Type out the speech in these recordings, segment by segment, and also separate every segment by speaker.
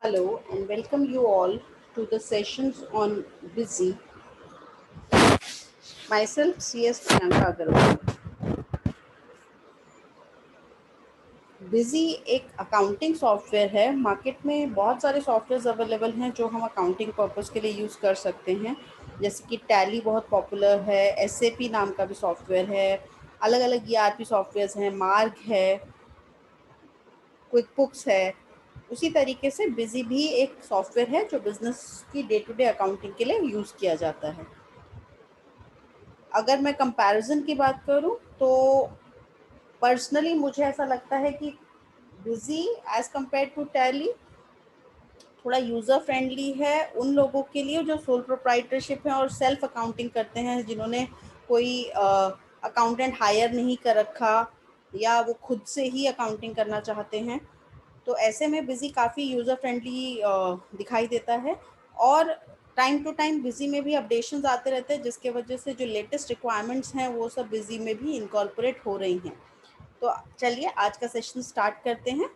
Speaker 1: Hello and welcome you all to the sessions on Busy. Myself, CS Priyanka Agarwal. Busy एक accounting software है। Market में बहुत सारे software available हैं जो हम अकाउंटिंग पर्पस के लिए यूज़ कर सकते हैं। जैसे कि टैली बहुत पॉपुलर है, एसएपी नाम का भी सॉफ्टवेयर है, अलग अलग ईआरपी सॉफ्टवेयर्स हैं, मार्ग है, क्विक बुक्स है। उसी तरीके से बिजी भी एक सॉफ्टवेयर है जो बिजनेस की डे टू डे अकाउंटिंग के लिए यूज़ किया जाता है। अगर मैं कंपैरिजन की बात करूं तो पर्सनली मुझे ऐसा लगता है कि Busy as compare to Tally थोड़ा यूज़र फ्रेंडली है उन लोगों के लिए जो सोल प्रोप्राइटरशिप है और सेल्फ अकाउंटिंग करते हैं, जिन्होंने कोई अकाउंटेंट हायर नहीं कर रखा या वो खुद से ही अकाउंटिंग करना चाहते हैं। तो ऐसे में बिजी काफ़ी यूज़र फ्रेंडली दिखाई देता है। और टाइम टू टाइम बिजी में भी अपडेशंस आते रहते हैं, जिसके वजह से जो लेटेस्ट रिक्वायरमेंट्स हैं वो सब बिजी में भी इनकॉर्पोरेट हो रही हैं। तो चलिए आज का सेशन स्टार्ट करते हैं।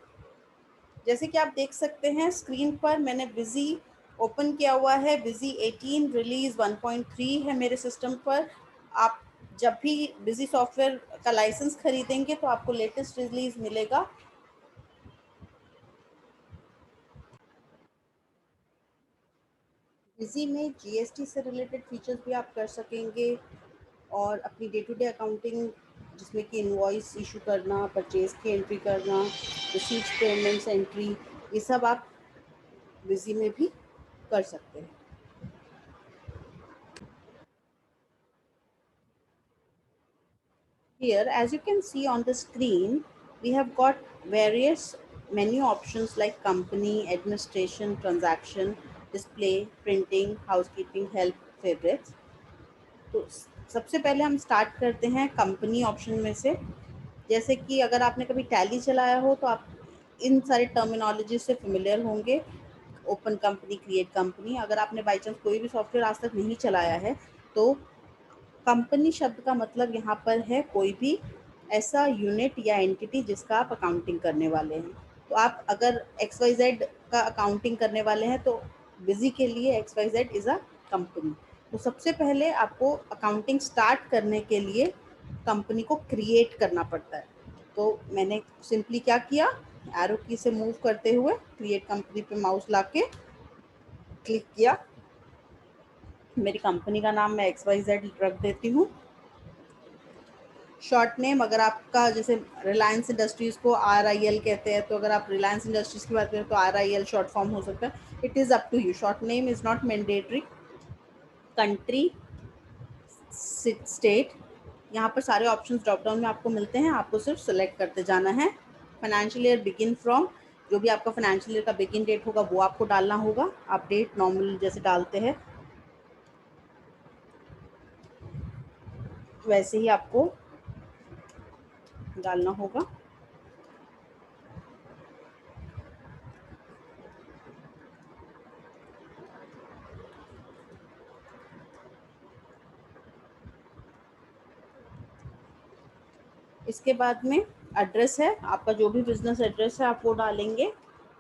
Speaker 1: जैसे कि आप देख सकते हैं स्क्रीन पर मैंने बिजी ओपन किया हुआ है। बिजी 18 रिलीज 1.3 है मेरे सिस्टम पर। आप जब भी बिजी सॉफ्टवेयर का लाइसेंस खरीदेंगे तो आपको लेटेस्ट रिलीज मिलेगा। बिजी में जीएसटी से रिलेटेड फीचर्स भी आप कर सकेंगे और अपनी डे टू डे अकाउंटिंग, जिसमें कि इनवॉइस इशू करना, परचेज की एंट्री करना, रिसीट्स पेमेंट्स एंट्री, ये सब आप बिजी में भी कर सकते हैं। Here, as you can see on the screen, we have got various menu options like company, administration, transaction, display, printing, housekeeping, help, favorites. तो सबसे पहले हम स्टार्ट करते हैं कंपनी ऑप्शन में से। जैसे कि अगर आपने कभी टैली चलाया हो तो आप इन सारे टर्मिनोलॉजी से फेमिलियर होंगे। Open company, create company. अगर आपने बाई चांस कोई भी सॉफ्टवेयर आज तक नहीं चलाया है तो कंपनी शब्द का मतलब यहाँ पर है कोई भी ऐसा यूनिट या एंटिटी जिसका आप अकाउंटिंग करने वाले हैं। तो आप अगर एक्स वाई जेड का अकाउंटिंग करने वाले हैं तो बिजी के लिए x y z is a company. तो सबसे पहले आपको अकाउंटिंग स्टार्ट करने के लिए कंपनी को क्रिएट करना पड़ता है। तो मैंने सिंपली क्या किया, एरो की से मूव करते हुए क्रिएट कंपनी पे माउस ला के क्लिक किया। मेरी कंपनी का नाम मैं एक्स वाई जेड रख देती हूँ। शॉर्ट नेम, अगर आपका जैसे रिलायंस इंडस्ट्रीज़ को RIL कहते हैं, तो अगर आप रिलायंस इंडस्ट्रीज़ की बात करें तो RIL शॉर्ट फॉर्म हो सकता है। It is up to you, short name is not mandatory. Country, state, यहाँ पर सारे ऑप्शंस ड्रॉप डाउन में आपको मिलते हैं, आपको सिर्फ सेलेक्ट करते जाना है। फाइनेंशियल ईयर बिगिन फ्रॉम, जो भी आपका फाइनेंशियल ईयर का बिगिन डेट होगा वो आपको डालना होगा। आप डेट नॉर्मल जैसे डालते हैं वैसे ही आपको डालना होगा। इसके बाद में एड्रेस है, आपका जो भी बिजनेस एड्रेस है आप वो डालेंगे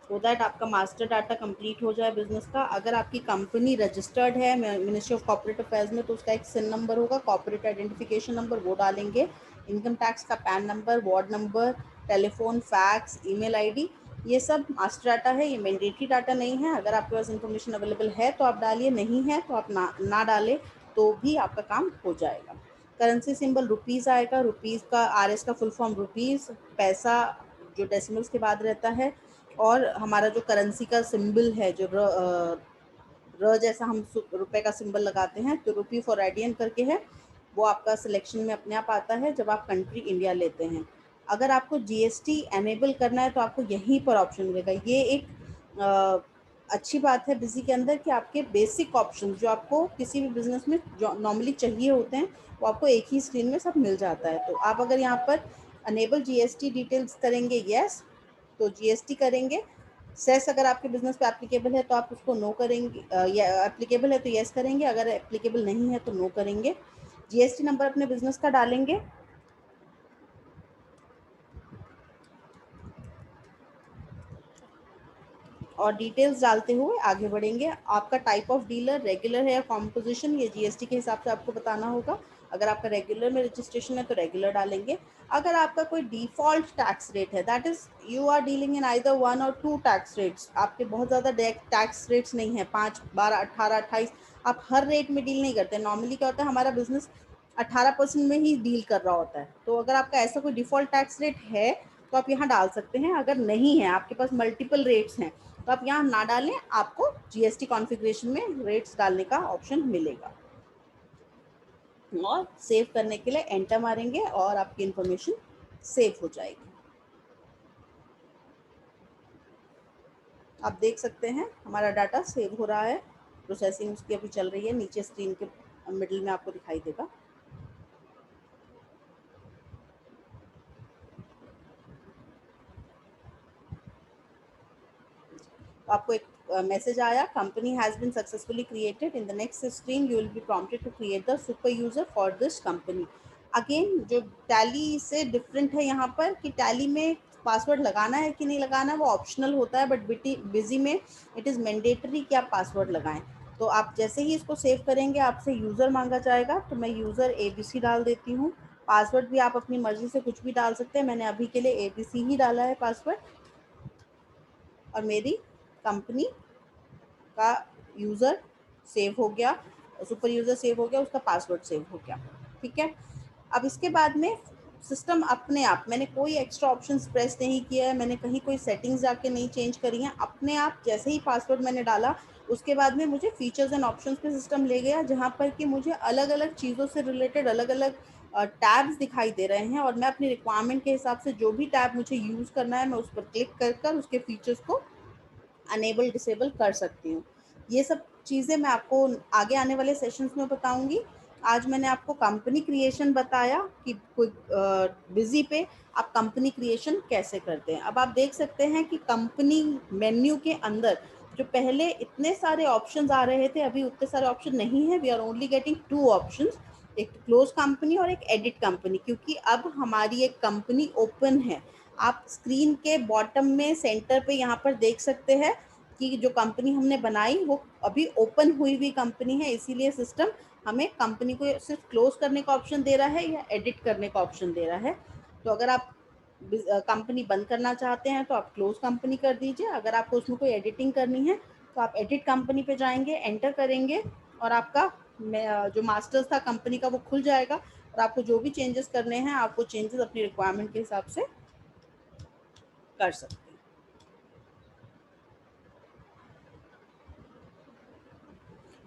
Speaker 1: सो दैट आपका मास्टर डाटा कंप्लीट हो जाए बिजनेस का। अगर आपकी कंपनी रजिस्टर्ड है मिनिस्ट्री ऑफ कॉर्पोरेट अफेयर्स में तो उसका एक सिन नंबर होगा, कॉर्पोरेट आइडेंटिफिकेशन नंबर, वो डालेंगे। इनकम टैक्स का pan number, ward number, telephone, fax, email ID, ये सब मास्टर डाटा है, ये मैंडेटरी डाटा नहीं है। अगर आपके पास इन्फॉर्मेशन अवेलेबल है तो आप डालिए, नहीं है तो आप ना डालें तो भी आपका काम हो जाएगा। करेंसी सिंबल रुपीज़ आएगा, रुपीज़ का RS का फुल फॉर्म रुपीज़, पैसा जो डेसिमल्स के बाद रहता है। और हमारा जो करेंसी का सिंबल है, जो र जैसा हम रुपए का सिंबल लगाते हैं, तो रुपी फॉर रेडियन करके है, वो आपका सिलेक्शन में अपने आप आता है जब आप कंट्री इंडिया लेते हैं। अगर आपको GST एनेबल करना है तो आपको यहीं पर ऑप्शन मिलेगा। ये एक अच्छी बात है बिजी के अंदर कि आपके बेसिक ऑप्शन जो आपको किसी भी बिजनेस में जो नॉर्मली चाहिए होते हैं वो आपको एक ही स्क्रीन में सब मिल जाता है। तो आप अगर यहाँ पर अनेबल GST डिटेल्स करेंगे यस, तो GST करेंगे। सेस अगर आपके बिजनेस पे एप्लीकेबल है तो आप उसको नो करेंगे, या एप्लीकेबल है तो यस करेंगे, अगर एप्लीकेबल नहीं है तो नो करेंगे। GST नंबर अपने बिजनेस का डालेंगे। और डिटेल्स डालते हुए आगे बढ़ेंगे। आपका टाइप ऑफ डीलर रेगुलर है या कॉम्पोजिशन, ये जीएसटी के हिसाब से आपको बताना होगा। अगर आपका रेगुलर में रजिस्ट्रेशन है तो रेगुलर डालेंगे। अगर आपका कोई डिफॉल्ट टैक्स रेट है, that is you are dealing in either 1 और 2 टैक्स रेट्स, आपके बहुत ज़्यादा टैक्स रेट्स नहीं है, 5, 12, 18, 28, आप हर रेट में डील नहीं करते। नॉर्मली क्या होता है, हमारा बिजनेस 18% में ही डील कर रहा होता है। तो अगर आपका ऐसा कोई डिफॉल्ट टैक्स रेट है तो आप यहाँ डाल सकते हैं। अगर नहीं है, आपके पास मल्टीपल रेट्स हैं, तो आप यहाँ ना डालें, आपको जीएसटी कॉन्फ़िगरेशन में रेट्स डालने का ऑप्शन मिलेगा। और सेव करने के लिए एंटर मारेंगे और आपकी इंफॉर्मेशन सेव हो जाएगी। आप देख सकते हैं हमारा डाटा सेव हो रहा है, प्रोसेसिंग उसकी अभी चल रही है, नीचे स्क्रीन के मिडिल में आपको दिखाई देगा। तो आपको एक मैसेज आया, company has been successfully created, in the next screen you will be prompted to create the super user for this company. Again जो टैली से डिफरेंट है यहाँ पर कि टैली में पासवर्ड लगाना है कि नहीं लगाना है वो ऑप्शनल होता है, बट बिजी में इट इज़ मैंडेटरी कि आप पासवर्ड लगाएं। तो आप जैसे ही इसको सेव करेंगे आपसे यूज़र मांगा जाएगा, तो मैं यूज़र ABC डाल देती हूँ। पासवर्ड भी आप अपनी मर्जी से कुछ भी डाल सकते हैं, मैंने अभी के लिए ABC ही डाला है पासवर्ड। और मेरी कंपनी का यूज़र सेव हो गया, सुपर यूज़र सेव हो गया, उसका पासवर्ड सेव हो गया। ठीक है, अब इसके बाद में सिस्टम अपने आप, मैंने कोई एक्स्ट्रा ऑप्शंस प्रेस नहीं किया है, मैंने कहीं कोई सेटिंग्स जाके नहीं चेंज करी हैं, अपने आप जैसे ही पासवर्ड मैंने डाला उसके बाद में मुझे फीचर्स एंड ऑप्शंस पे सिस्टम ले गया, जहाँ पर कि मुझे अलग अलग चीज़ों से रिलेटेड अलग अलग टैब्स दिखाई दे रहे हैं। और मैं अपनी रिक्वायरमेंट के हिसाब से जो भी टैब मुझे यूज़ करना है मैं उस पर क्लिक कर उसके फीचर्स को अनेबल डिसेबल कर सकती हूँ। ये सब चीज़ें मैं आपको आगे आने वाले सेशंस में बताऊंगी। आज मैंने आपको कंपनी क्रिएशन बताया कि कोई बिजी पे आप कंपनी क्रिएशन कैसे करते हैं। अब आप देख सकते हैं कि कंपनी मेन्यू के अंदर जो पहले इतने सारे ऑप्शंस आ रहे थे, अभी उतने सारे ऑप्शन नहीं है। We are only getting 2 options, एक क्लोज कंपनी और एक एडिट कंपनी, क्योंकि अब हमारी एक कंपनी ओपन है। आप स्क्रीन के बॉटम में सेंटर पे यहाँ पर देख सकते हैं कि जो कंपनी हमने बनाई वो अभी ओपन हुई हुई कंपनी है, इसीलिए सिस्टम हमें कंपनी को सिर्फ क्लोज करने का ऑप्शन दे रहा है या एडिट करने का ऑप्शन दे रहा है। तो अगर आप कंपनी बंद करना चाहते हैं तो आप क्लोज कंपनी कर दीजिए, अगर आपको उसमें कोई एडिटिंग करनी है तो आप एडिट कंपनी पे जाएंगे, एंटर करेंगे और आपका जो मास्टर्स था कंपनी का वो खुल जाएगा। और आपको जो भी चेंजेस करने हैं आप वो चेंजेस अपनी रिक्वायरमेंट के हिसाब से कर सकते हैं।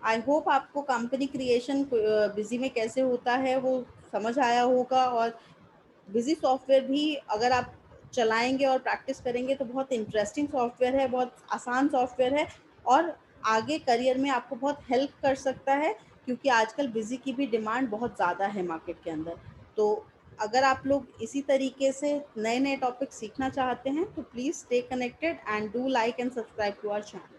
Speaker 1: आई होप आपको कंपनी क्रिएशन बिजी में कैसे होता है वो समझ आया होगा। और बिजी सॉफ्टवेयर भी अगर आप चलाएंगे और प्रैक्टिस करेंगे तो बहुत इंटरेस्टिंग सॉफ्टवेयर है, बहुत आसान सॉफ्टवेयर है और आगे करियर में आपको बहुत हेल्प कर सकता है, क्योंकि आजकल बिजी की भी डिमांड बहुत ज़्यादा है मार्केट के अंदर। तो अगर आप लोग इसी तरीके से नए नए टॉपिक सीखना चाहते हैं तो please stay connected and do like and subscribe to our channel.